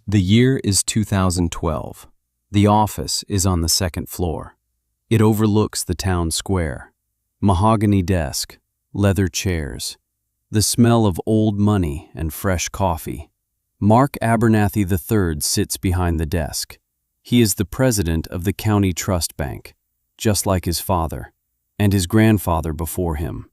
The year is 2012. The office is on the second floor. It overlooks the town square. Mahogany desk, leather chairs, the smell of old money and fresh coffee. Mark Abernathy III sits behind the desk. He is the president of the County Trust Bank, just like his father, and his grandfather before him.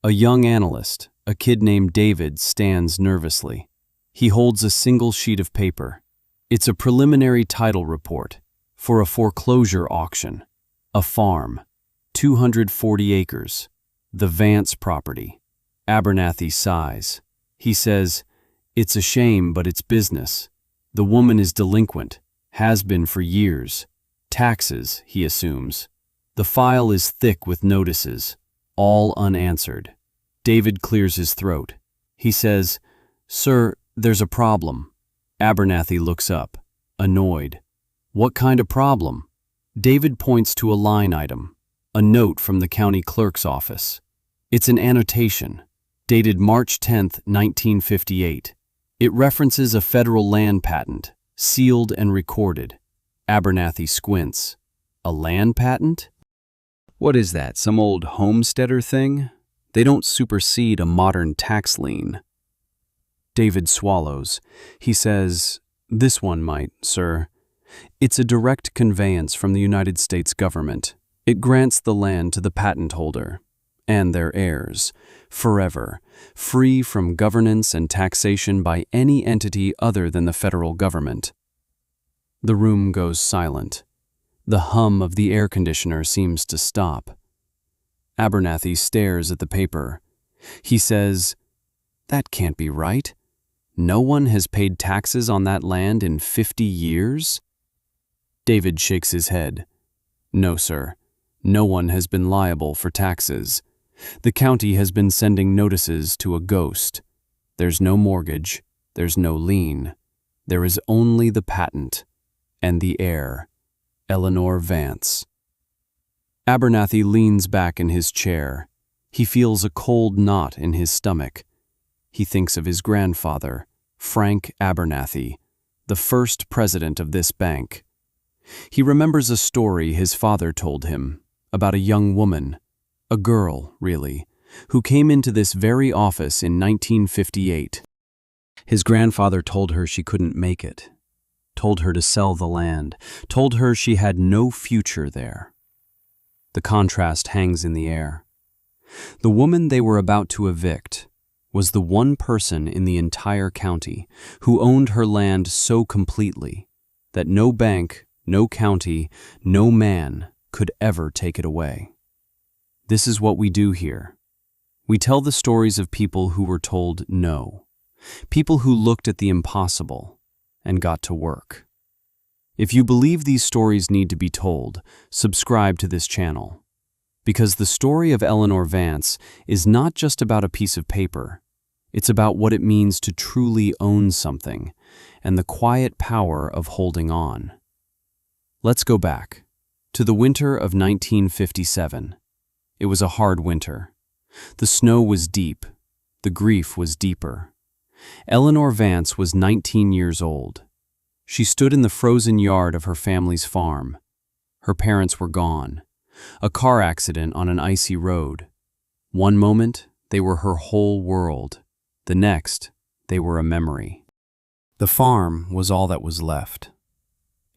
A young analyst, a kid named David, stands nervously. He holds a single sheet of paper. It's a preliminary title report for a foreclosure auction. A farm, 240 acres, the Vance property. Abernathy sighs. He says, "It's a shame, but it's business. The woman is delinquent, has been for years. Taxes, he assumes. The file is thick with notices, all unanswered." David clears his throat. He says, "Sir, there's a problem." Abernathy looks up, annoyed. "What kind of problem?" David points to a line item, a note from the county clerk's office. It's an annotation, dated March 10, 1958. It references a federal land patent, sealed and recorded. Abernathy squints. A land patent? What is that, some old homesteader thing? They don't supersede a modern tax lien. David swallows. He says, "This one might, sir. It's a direct conveyance from the United States government. It grants the land to the patent holder and their heirs, forever, free from governance and taxation by any entity other than the federal government." The room goes silent. The hum of the air conditioner seems to stop. Abernathy stares at the paper. He says, "That can't be right. No one has paid taxes on that land in 50 years? David shakes his head. "No, sir. No one has been liable for taxes. The county has been sending notices to a ghost. There's no mortgage. There's no lien. There is only the patent and the heir, Eleanor Vance." Abernathy leans back in his chair. He feels a cold knot in his stomach. He thinks of his grandfather, Frank Abernathy, the first president of this bank. He remembers a story his father told him about a young woman, a girl, really, who came into this very office in 1958. His grandfather told her she couldn't make it, told her to sell the land, told her she had no future there. The contrast hangs in the air. The woman they were about to evict was the one person in the entire county who owned her land so completely that no bank, no county, no man could ever take it away. This is what we do here. We tell the stories of people who were told no, people who looked at the impossible and got to work. If you believe these stories need to be told, subscribe to this channel. Because the story of Eleanor Vance is not just about a piece of paper. It's about what it means to truly own something and the quiet power of holding on. Let's go back to the winter of 1957. It was a hard winter. The snow was deep. The grief was deeper. Eleanor Vance was 19 years old. She stood in the frozen yard of her family's farm. Her parents were gone. A car accident on an icy road. One moment, they were her whole world. The next, they were a memory. The farm was all that was left.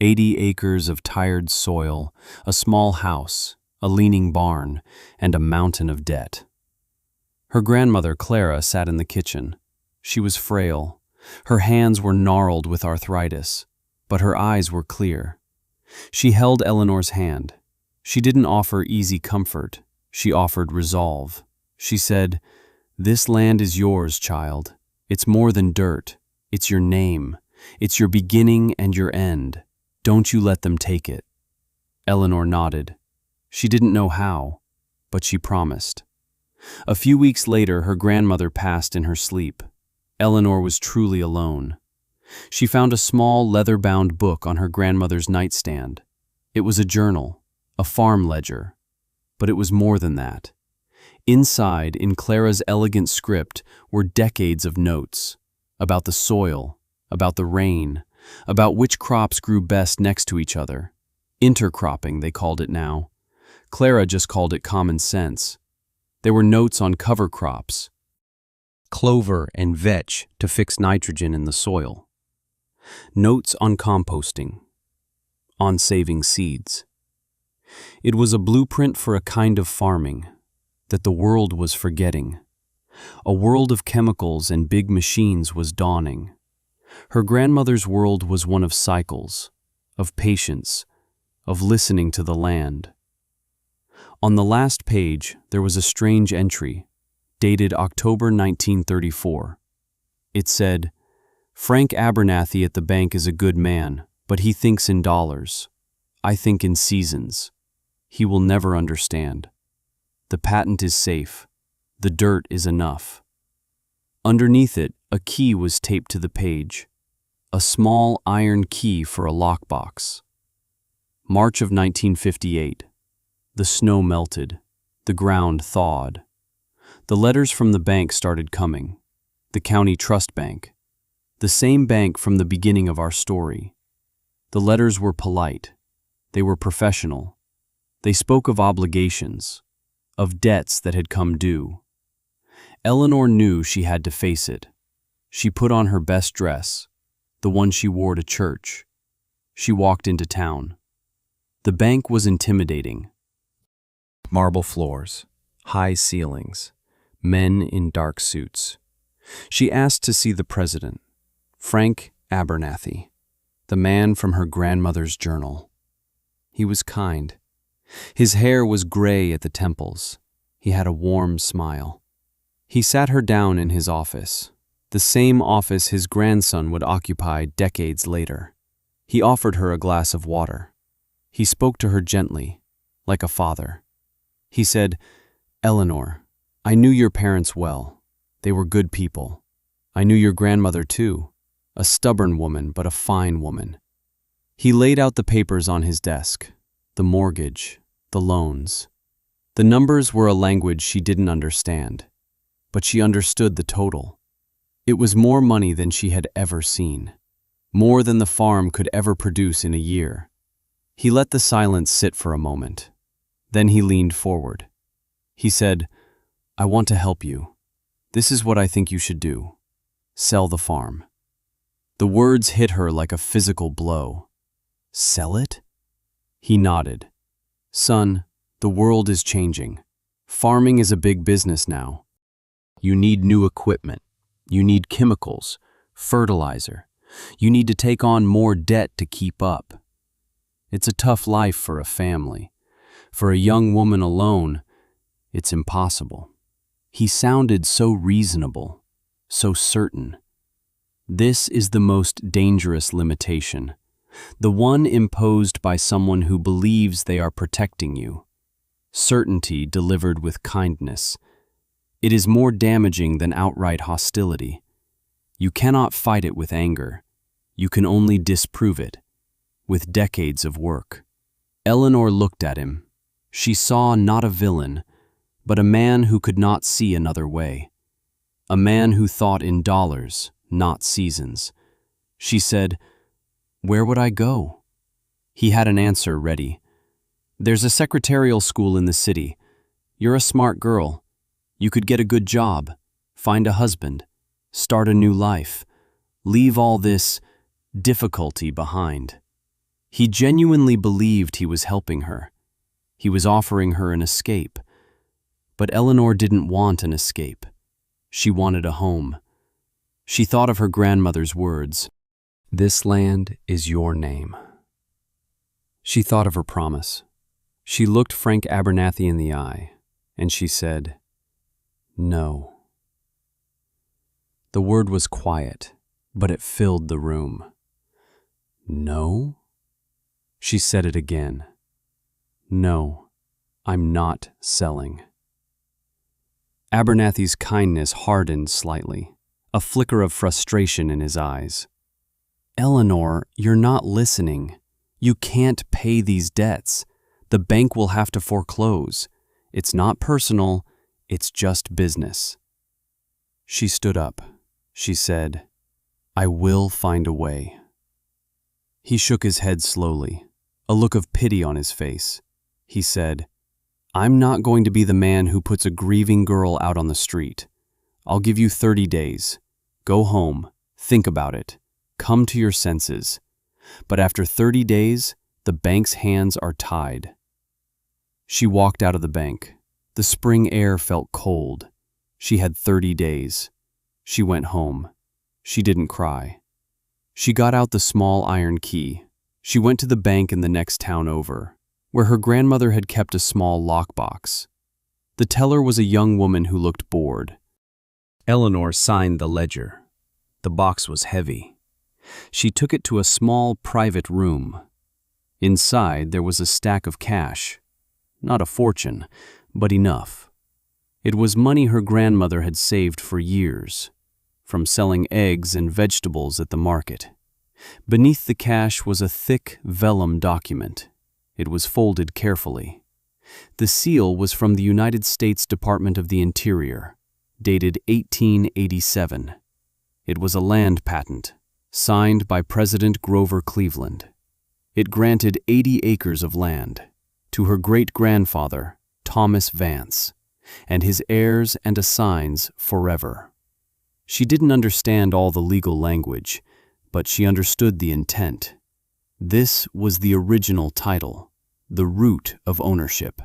80 acres of tired soil, a small house, a leaning barn, and a mountain of debt. Her grandmother, Clara, sat in the kitchen. She was frail. Her hands were gnarled with arthritis, but her eyes were clear. She held Eleanor's hand. She didn't offer easy comfort. She offered resolve. She said, "This land is yours, child. It's more than dirt. It's your name. It's your beginning and your end. Don't you let them take it." Eleanor nodded. She didn't know how, but she promised. A few weeks later, her grandmother passed in her sleep. Eleanor was truly alone. She found a small leather-bound book on her grandmother's nightstand. It was a journal, a farm ledger, but it was more than that. Inside, in Clara's elegant script, were decades of notes about the soil, about the rain, about which crops grew best next to each other. Intercropping, they called it now. Clara just called it common sense. There were notes on cover crops, clover and vetch to fix nitrogen in the soil. Notes on composting, on saving seeds. It was a blueprint for a kind of farming that the world was forgetting. A world of chemicals and big machines was dawning. Her grandmother's world was one of cycles, of patience, of listening to the land. On the last page, there was a strange entry, dated October 1934. It said, "Frank Abernathy at the bank is a good man, but he thinks in dollars. I think in seasons. He will never understand. The patent is safe. The dirt is enough." Underneath it, a key was taped to the page. A small iron key for a lockbox. March of 1958. The snow melted. The ground thawed. The letters from the bank started coming. The County Trust Bank. The same bank from the beginning of our story. The letters were polite. They were professional. They spoke of obligations, of debts that had come due. Eleanor knew she had to face it. She put on her best dress, the one she wore to church. She walked into town. The bank was intimidating. Marble floors, high ceilings, men in dark suits. She asked to see the president, Frank Abernathy, the man from her grandmother's journal. He was kind. His hair was gray at the temples. He had a warm smile. He sat her down in his office, the same office his grandson would occupy decades later. He offered her a glass of water. He spoke to her gently, like a father. He said, "Eleanor, I knew your parents well. They were good people. I knew your grandmother too, a stubborn woman, but a fine woman." He laid out the papers on his desk, the mortgage, the loans. The numbers were a language she didn't understand, but she understood the total. It was more money than she had ever seen, more than the farm could ever produce in a year. He let the silence sit for a moment. Then he leaned forward. He said, "I want to help you. This is what I think you should do. Sell the farm." The words hit her like a physical blow. "Sell it?" He nodded. "Son, the world is changing. Farming is a big business now. You need new equipment. You need chemicals, fertilizer. You need to take on more debt to keep up. It's a tough life for a family. For a young woman alone, it's impossible." He sounded so reasonable, so certain. This is the most dangerous limitation, the one imposed by someone who believes they are protecting you. Certainty delivered with kindness. It is more damaging than outright hostility. You cannot fight it with anger. You can only disprove it, with decades of work. Eleanor looked at him. She saw not a villain, but a man who could not see another way. A man who thought in dollars, not seasons. She said, "Where would I go?" He had an answer ready. "There's a secretarial school in the city. You're a smart girl. You could get a good job, find a husband, start a new life, leave all this difficulty behind." He genuinely believed he was helping her. He was offering her an escape. But Eleanor didn't want an escape. She wanted a home. She thought of her grandmother's words, "This land is your name." She thought of her promise. She looked Frank Abernathy in the eye, and she said, "No." The word was quiet, but it filled the room. "No?" She said it again. "No, I'm not selling." Abernathy's kindness hardened slightly, a flicker of frustration in his eyes. "Eleanor, you're not listening. You can't pay these debts. The bank will have to foreclose. It's not personal, it's just business." She stood up. She said, "I will find a way." He shook his head slowly, a look of pity on his face. He said, "I'm not going to be the man who puts a grieving girl out on the street. I'll give you 30 days. Go home, think about it, come to your senses. But after 30 days, the bank's hands are tied." She walked out of the bank. The spring air felt cold. She had 30 days. She went home. She didn't cry. She got out the small iron key. She went to the bank in the next town over, where her grandmother had kept a small lockbox. The teller was a young woman who looked bored. Eleanor signed the ledger. The box was heavy. She took it to a small private room. Inside there was a stack of cash. Not a fortune, but enough. It was money her grandmother had saved for years, from selling eggs and vegetables at the market. Beneath the cash was a thick vellum document. It was folded carefully. The seal was from the United States Department of the Interior, dated 1887. It was a land patent, signed by President Grover Cleveland. It granted 80 acres of land to her great-grandfather, Thomas Vance, and his heirs and assigns forever. She didn't understand all the legal language, but she understood the intent. This was the original title, the root of ownership.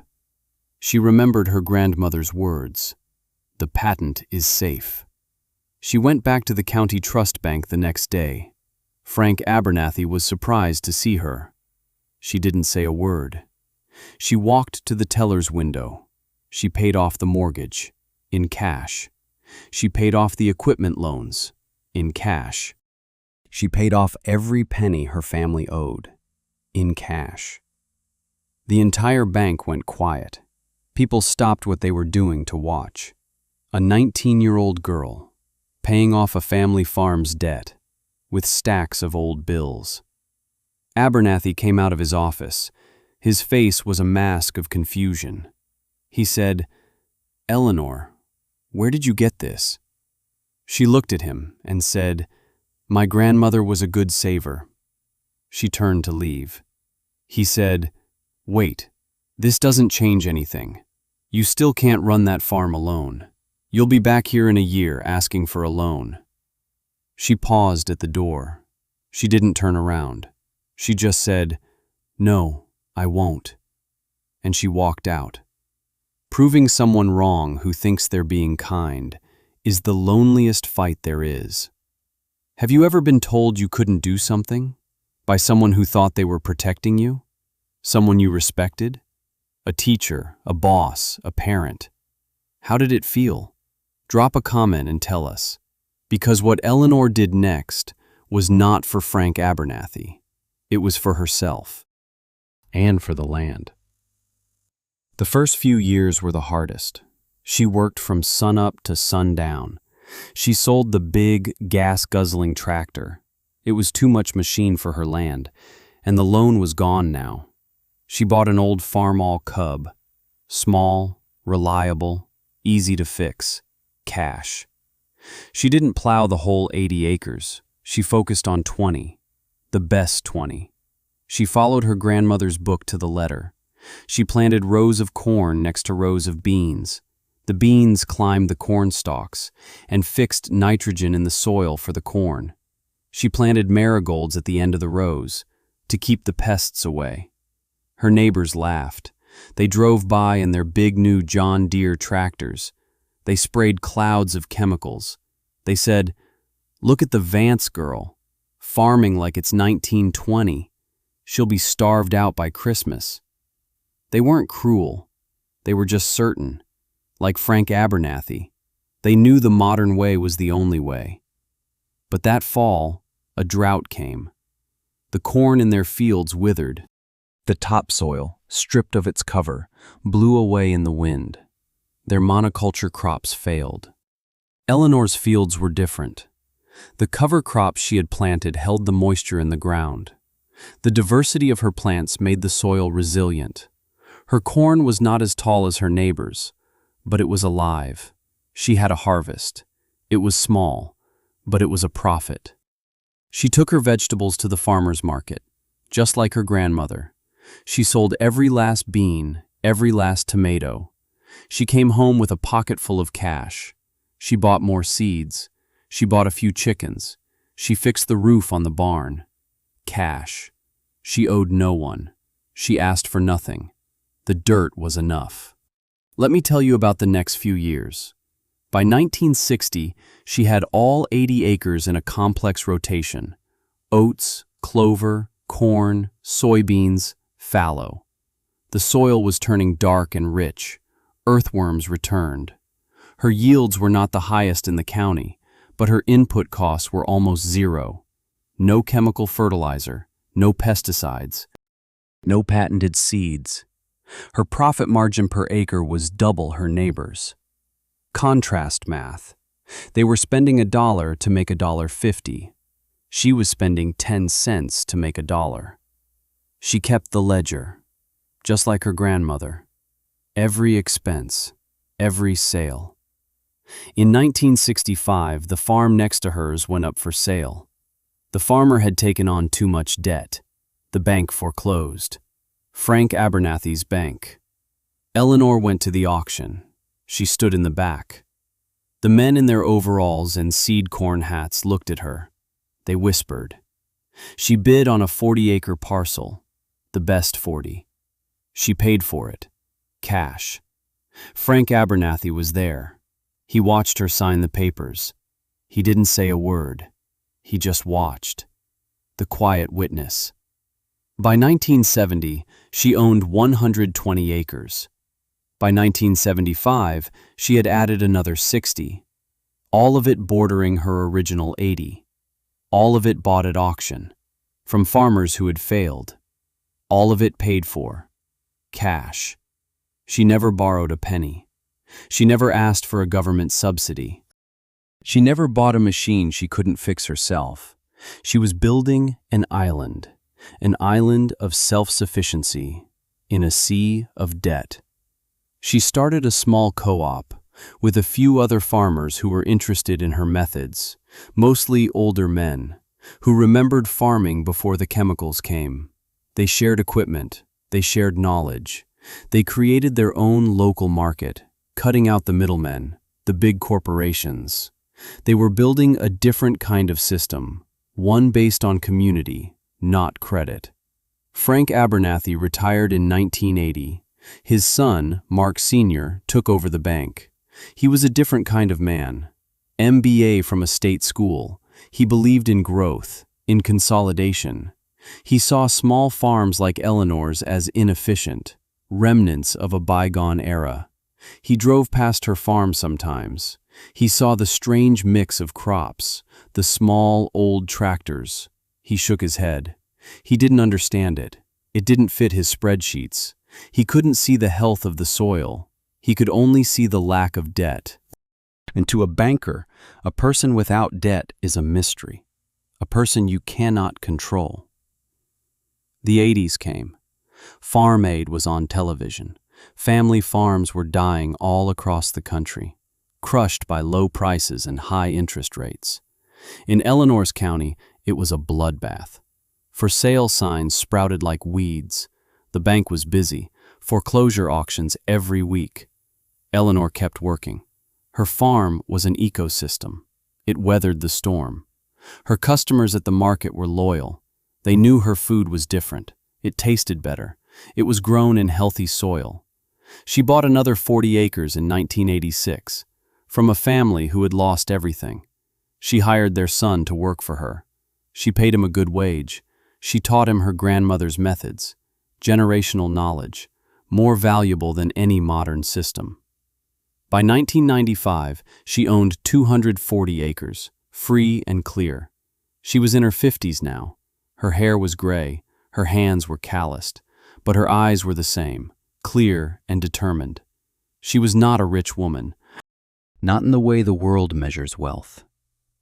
She remembered her grandmother's words. The patent is safe. She went back to the county trust bank the next day. Frank Abernathy was surprised to see her. She didn't say a word. She walked to the teller's window. She paid off the mortgage, in cash. She paid off the equipment loans, in cash. She paid off every penny her family owed, in cash. The entire bank went quiet. People stopped what they were doing to watch. A 19-year-old girl, paying off a family farm's debt, with stacks of old bills. Abernathy came out of his office. His face was a mask of confusion. He said, "Eleanor, where did you get this?" She looked at him and said, "My grandmother was a good saver." She turned to leave. He said, "Wait, this doesn't change anything. You still can't run that farm alone. You'll be back here in a year asking for a loan." She paused at the door. She didn't turn around. She just said, "No, I won't." And she walked out. Proving someone wrong who thinks they're being kind is the loneliest fight there is. Have you ever been told you couldn't do something? By someone who thought they were protecting you? Someone you respected? A teacher, a boss, a parent? How did it feel? Drop a comment and tell us. Because what Eleanor did next was not for Frank Abernathy. It was for herself. And for the land. The first few years were the hardest. She worked from sunup to sundown. She sold the big, gas-guzzling tractor. It was too much machine for her land, and the loan was gone now. She bought an old Farmall Cub. Small, reliable, easy to fix. Cash. She didn't plow the whole 80 acres. She focused on 20. The best 20. She followed her grandmother's book to the letter. She planted rows of corn next to rows of beans. The beans climbed the corn stalks and fixed nitrogen in the soil for the corn. She planted marigolds at the end of the rows to keep the pests away. Her neighbors laughed. They drove by in their big new John Deere tractors. They sprayed clouds of chemicals. They said, "Look at the Vance girl, farming like it's 1920. She'll be starved out by Christmas." They weren't cruel. They were just certain. Like Frank Abernathy, they knew the modern way was the only way. But that fall, a drought came. The corn in their fields withered. The topsoil, stripped of its cover, blew away in the wind. Their monoculture crops failed. Eleanor's fields were different. The cover crops she had planted held the moisture in the ground. The diversity of her plants made the soil resilient. Her corn was not as tall as her neighbors, but it was alive. She had a harvest. It was small, but it was a profit. She took her vegetables to the farmer's market. just like her grandmother. She sold every last bean, every last tomato. She came home with a pocket full of cash. She bought more seeds. She bought a few chickens. She fixed the roof on the barn. Cash. She owed no one. She asked for nothing. The dirt was enough. Let me tell you about the next few years. By 1960, she had all 80 acres in a complex rotation: oats, clover, corn, soybeans, fallow. The soil was turning dark and rich. Earthworms returned. Her yields were not the highest in the county, but her input costs were almost zero. No chemical fertilizer, no pesticides, no patented seeds. Her profit margin per acre was double her neighbors. Contrast math. They were spending $1 to make $1.50. She was spending 10 cents to make $1. She kept the ledger, just like her grandmother. Every expense, every sale. In 1965, the farm next to hers went up for sale. The farmer had taken on too much debt. The bank foreclosed. Frank Abernathy's bank. Eleanor went to the auction. She stood in the back. The men in their overalls and seed corn hats looked at her. They whispered. She bid on a 40-acre parcel, the best 40. She paid for it. Cash. Frank Abernathy was there. He watched her sign the papers. He didn't say a word. He just watched. The quiet witness. By 1970, she owned 120 acres. By 1975, she had added another 60. All of it bordering her original 80. All of it bought at auction, from farmers who had failed. All of it paid for. Cash. She never borrowed a penny. She never asked for a government subsidy. She never bought a machine she couldn't fix herself. She was building an island of self-sufficiency in a sea of debt. She started a small co-op with a few other farmers who were interested in her methods, mostly older men, who remembered farming before the chemicals came. They shared equipment. They shared knowledge. They created their own local market, cutting out the middlemen, the big corporations. They were building a different kind of system, one based on community, not credit. Frank Abernathy retired in 1980. His son, Mark Sr., took over the bank. He was a different kind of man. MBA from a state school. He believed in growth, in consolidation. He saw small farms like Eleanor's as inefficient, remnants of a bygone era. He drove past her farm sometimes. He saw the strange mix of crops, the small, old tractors. He shook his head. He didn't understand it. It didn't fit his spreadsheets. He couldn't see the health of the soil. He could only see the lack of debt. And to a banker, a person without debt is a mystery, a person you cannot control. The 80s came. Farm Aid was on television. Family farms were dying all across the country, crushed by low prices and high interest rates. In Eleanor's county, it was a bloodbath. For sale signs sprouted like weeds. The bank was busy, foreclosure auctions every week. Eleanor kept working. Her farm was an ecosystem. It weathered the storm. Her customers at the market were loyal. They knew her food was different. It tasted better. It was grown in healthy soil. She bought another 40 acres in 1986 from a family who had lost everything. She hired their son to work for her. She paid him a good wage. She taught him her grandmother's methods, generational knowledge, more valuable than any modern system. By 1995, she owned 240 acres, free and clear. She was in her 50s now. Her hair was gray, her hands were calloused, but her eyes were the same, clear and determined. She was not a rich woman, not in the way the world measures wealth.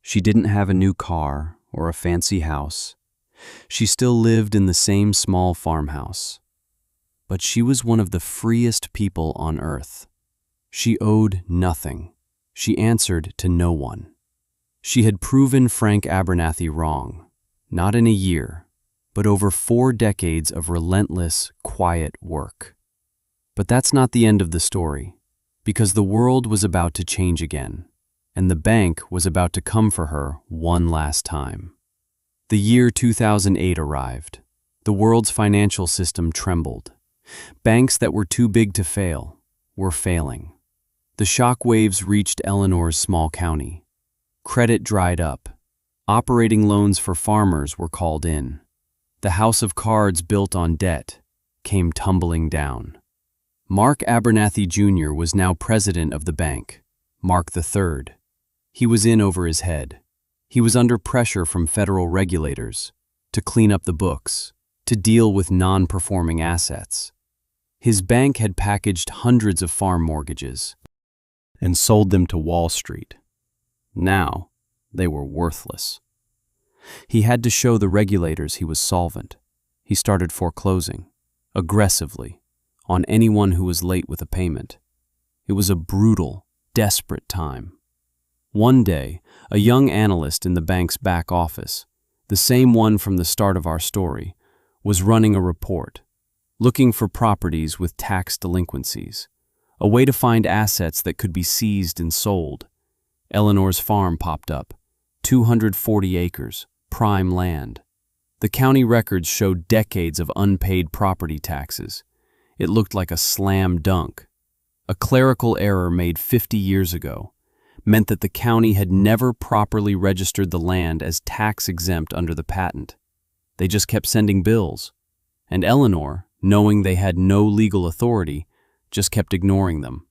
She didn't have a new car or a fancy house. She still lived in the same small farmhouse. But she was one of the freest people on earth. She owed nothing. She answered to no one. She had proven Frank Abernathy wrong, not in a year, but over 4 decades of relentless, quiet work. But that's not the end of the story, because the world was about to change again, and the bank was about to come for her one last time. The year 2008 arrived. The world's financial system trembled. Banks that were too big to fail were failing. The shock waves reached Eleanor's small county. Credit dried up. Operating loans for farmers were called in. The house of cards built on debt came tumbling down. Mark Abernathy Jr. was now president of the bank, Mark III. He was in over his head. He was under pressure from federal regulators to clean up the books, to deal with non-performing assets. His bank had packaged hundreds of farm mortgages and sold them to Wall Street. Now, they were worthless. He had to show the regulators he was solvent. He started foreclosing, aggressively, on anyone who was late with a payment. It was a brutal, desperate time. One day, a young analyst in the bank's back office, the same one from the start of our story, was running a report, looking for properties with tax delinquencies, a way to find assets that could be seized and sold. Eleanor's farm popped up, 240 acres, prime land. The county records showed decades of unpaid property taxes. It looked like a slam dunk. A clerical error made 50 years ago meant that the county had never properly registered the land as tax-exempt under the patent. They just kept sending bills, and Eleanor, knowing they had no legal authority, just kept ignoring them.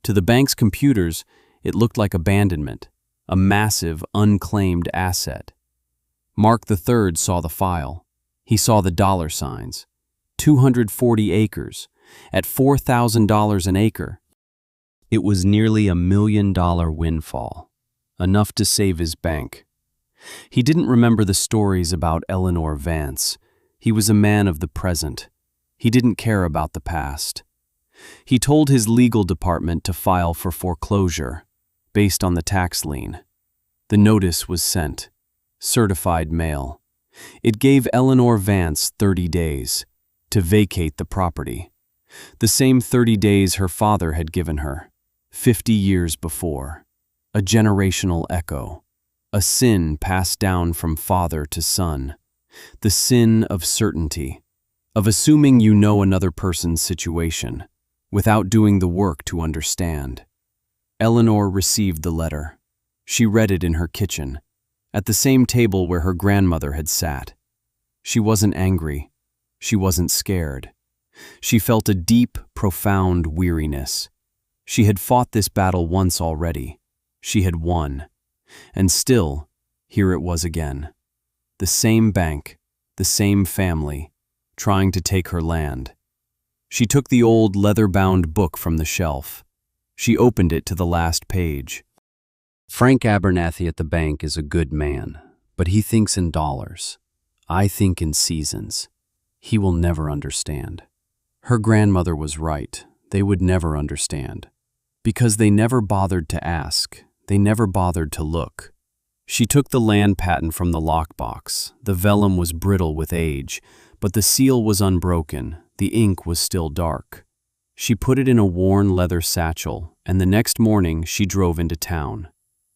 To the bank's computers, it looked like abandonment, a massive, unclaimed asset. Mark III saw the file. He saw the dollar signs. 240 acres, at $4,000 an acre. It was nearly $1 million windfall, enough to save his bank. He didn't remember the stories about Eleanor Vance. He was a man of the present. He didn't care about the past. He told his legal department to file for foreclosure, based on the tax lien. The notice was sent. Certified mail. It gave Eleanor Vance 30 days to vacate the property. The same 30 days her father had given her, 50 years before. A generational echo. A sin passed down from father to son. The sin of certainty, of assuming you know another person's situation, without doing the work to understand. Eleanor received the letter. She read it in her kitchen, at the same table where her grandmother had sat. She wasn't angry. She wasn't scared. She felt a deep, profound weariness. She had fought this battle once already. She had won. And still, here it was again. The same bank, the same family, trying to take her land. She took the old leather-bound book from the shelf. She opened it to the last page. Frank Abernathy at the bank is a good man, but he thinks in dollars. I think in seasons. He will never understand. Her grandmother was right. They would never understand. Because they never bothered to ask. They never bothered to look. She took the land patent from the lockbox. The vellum was brittle with age, but the seal was unbroken. The ink was still dark. She put it in a worn leather satchel, and the next morning she drove into town.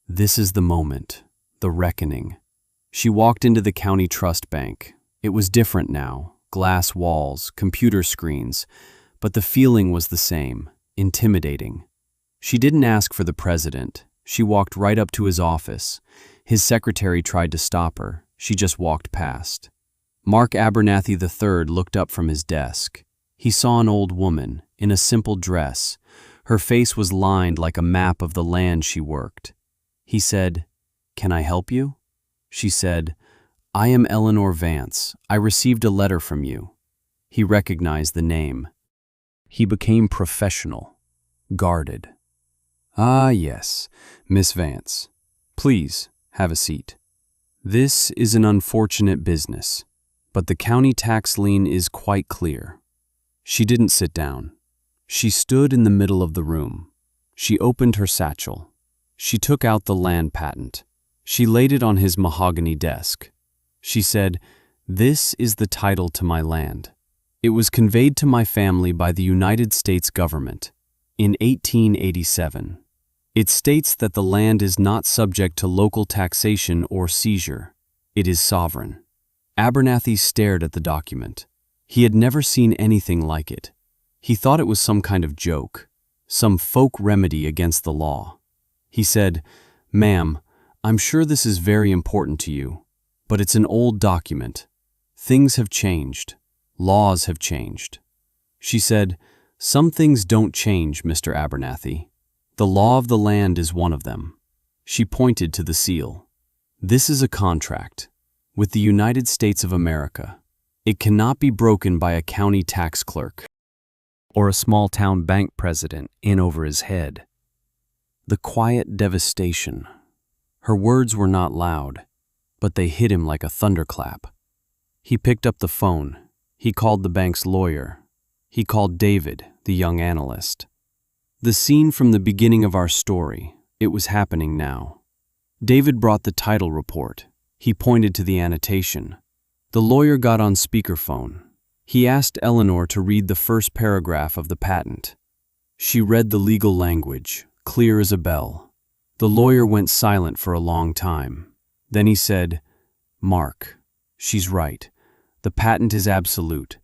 This is the moment, the reckoning. She walked into the county trust bank. It was different now, glass walls, computer screens, but the feeling was the same, intimidating. She didn't ask for the president. She walked right up to his office. His secretary tried to stop her. She just walked past. Mark Abernathy III looked up from his desk. He saw an old woman, in a simple dress. Her face was lined like a map of the land she worked. He said, "Can I help you?" She said, "I am Eleanor Vance. I received a letter from you." He recognized the name. He became professional, guarded. "Ah, yes, Miss Vance. Please, have a seat. This is an unfortunate business, but the county tax lien is quite clear." She didn't sit down. She stood in the middle of the room. She opened her satchel. She took out the land patent. She laid it on his mahogany desk. She said, This is the title to my land. It was conveyed to my family by the United States government in 1887. It states that the land is not subject to local taxation or seizure. It is sovereign. Abernathy stared at the document. He had never seen anything like it. He thought it was some kind of joke, some folk remedy against the law. He said, "Ma'am, I'm sure this is very important to you, but it's an old document. Things have changed. Laws have changed." She said, "Some things don't change, Mr. Abernathy. The law of the land is one of them." She pointed to the seal. "This is a contract with the United States of America. It cannot be broken by a county tax clerk or a small-town bank president in over his head." The quiet devastation. Her words were not loud, but they hit him like a thunderclap. He picked up the phone. He called the bank's lawyer. He called David, the young analyst. The scene from the beginning of our story, it was happening now. David brought the title report. He pointed to the annotation. The lawyer got on speakerphone. He asked Eleanor to read the first paragraph of the patent. She read the legal language, clear as a bell. The lawyer went silent for a long time. Then he said, "Mark, she's right. The patent is absolute.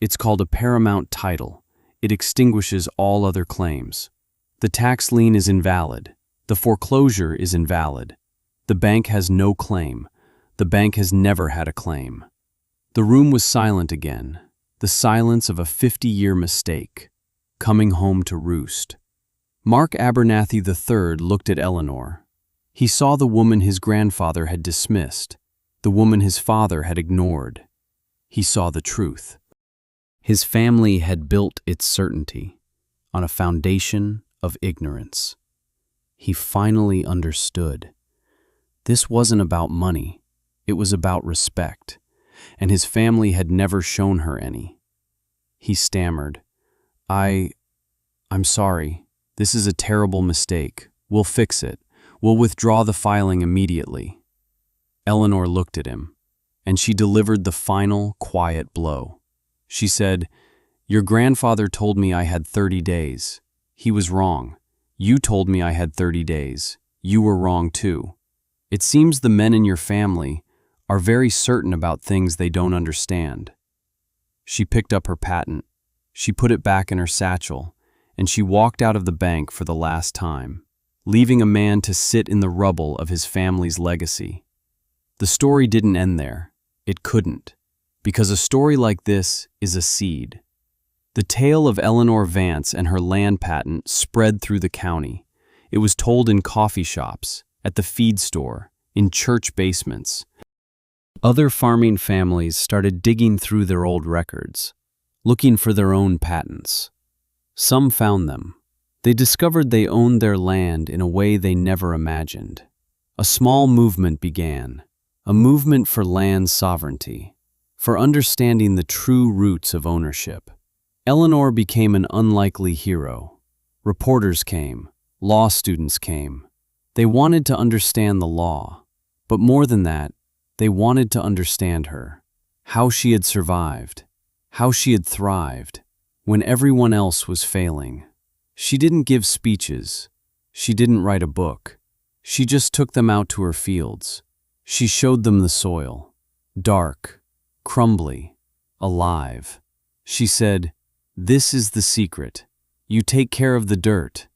It's called a paramount title. It extinguishes all other claims. The tax lien is invalid. The foreclosure is invalid. The bank has no claim. The bank has never had a claim." The room was silent again, the silence of a 50-year mistake, coming home to roost. Mark Abernathy III looked at Eleanor. He saw the woman his grandfather had dismissed, the woman his father had ignored. He saw the truth. His family had built its certainty on a foundation of ignorance. He finally understood. This wasn't about money. It was about respect, and his family had never shown her any. He stammered, I'm sorry. This is a terrible mistake. We'll fix it. We'll withdraw the filing immediately." Eleanor looked at him, and she delivered the final, quiet blow. She said, "Your grandfather told me I had 30 days. He was wrong. You told me I had 30 days. You were wrong too. It seems the men in your family are very certain about things they don't understand." She picked up her patent. She put it back in her satchel, and she walked out of the bank for the last time, leaving a man to sit in the rubble of his family's legacy. The story didn't end there. It couldn't, because a story like this is a seed. The tale of Eleanor Vance and her land patent spread through the county. It was told in coffee shops, at the feed store, in church basements. Other farming families started digging through their old records, looking for their own patents. Some found them. They discovered they owned their land in a way they never imagined. A small movement began, a movement for land sovereignty, for understanding the true roots of ownership. Eleanor became an unlikely hero. Reporters came, law students came. They wanted to understand the law, but more than that, they wanted to understand her, how she had survived, how she had thrived, when everyone else was failing. She didn't give speeches. She didn't write a book. She just took them out to her fields. She showed them the soil, dark, crumbly, alive. She said, "This is the secret. You take care of the dirt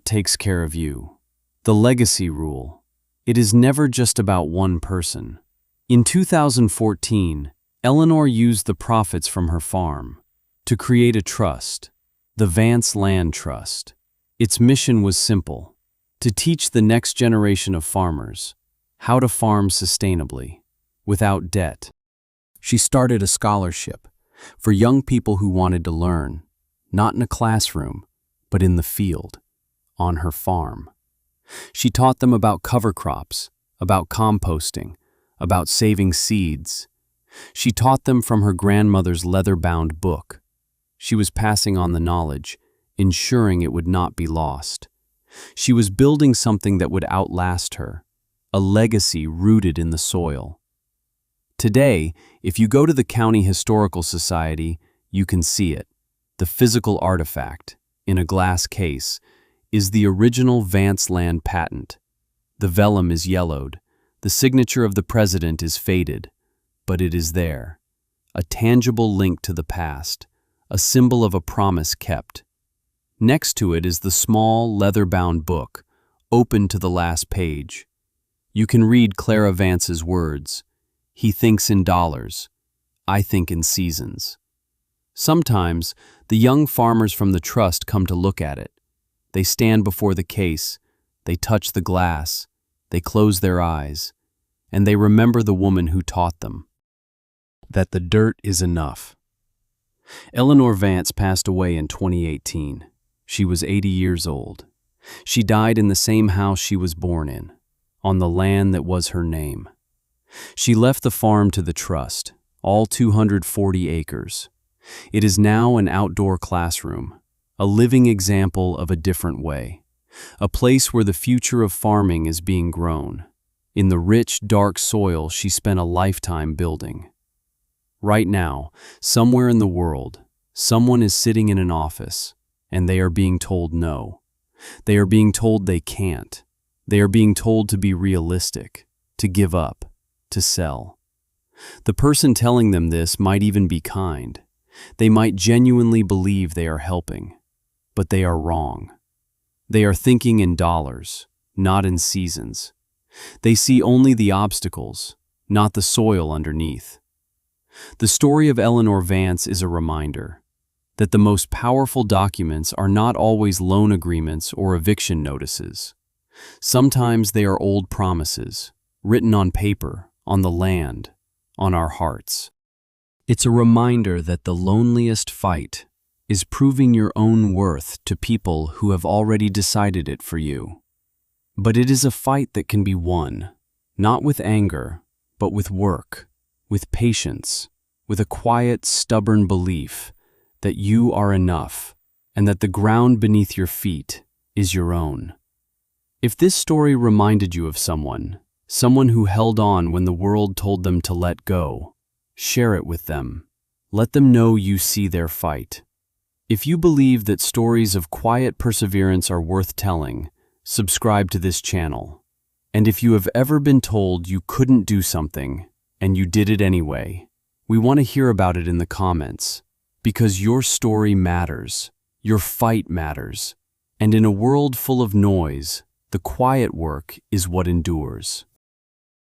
takes care of you." The legacy rule. It is never just about one person. In 2014, Eleanor used the profits from her farm to create a trust, the Vance Land Trust. Its mission was simple: to teach the next generation of farmers how to farm sustainably, without debt. She started a scholarship for young people who wanted to learn, not in a classroom, but in the field, on her farm. She taught them about cover crops, about composting, about saving seeds. She taught them from her grandmother's leather-bound book. She was passing on the knowledge, ensuring it would not be lost. She was building something that would outlast her, a legacy rooted in the soil. Today, if you go to the County Historical Society, you can see it. The physical artifact, in a glass case, is the original Vance land patent. The vellum is yellowed. The signature of the president is faded, but it is there. A tangible link to the past, a symbol of a promise kept. Next to it is the small, leather-bound book, open to the last page. You can read Clara Vance's words. He thinks in dollars. I think in seasons. Sometimes, the young farmers from the trust come to look at it. They stand before the case, they touch the glass, they close their eyes, and they remember the woman who taught them that the dirt is enough. Eleanor Vance passed away in 2018. She was 80 years old. She died in the same house she was born in, on the land that was her name. She left the farm to the trust, all 240 acres. It is now an outdoor classroom, a living example of a different way, a place where the future of farming is being grown, in the rich, dark soil she spent a lifetime building. Right now, somewhere in the world, someone is sitting in an office, and they are being told no. They are being told they can't. They are being told to be realistic, to give up, to sell. The person telling them this might even be kind. They might genuinely believe they are helping, but they are wrong. They are thinking in dollars, not in seasons. They see only the obstacles, not the soil underneath. The story of Eleanor Vance is a reminder that the most powerful documents are not always loan agreements or eviction notices. Sometimes they are old promises, written on paper, on the land, on our hearts. It's a reminder that the loneliest fight is proving your own worth to people who have already decided it for you. But it is a fight that can be won, not with anger, but with work, with patience, with a quiet, stubborn belief that you are enough and that the ground beneath your feet is your own. If this story reminded you of someone who held on when the world told them to let go, share it with them. Let them know you see their fight. If you believe that stories of quiet perseverance are worth telling, subscribe to this channel. And if you have ever been told you couldn't do something and you did it anyway, we want to hear about it in the comments, because your story matters, your fight matters, and in a world full of noise, the quiet work is what endures.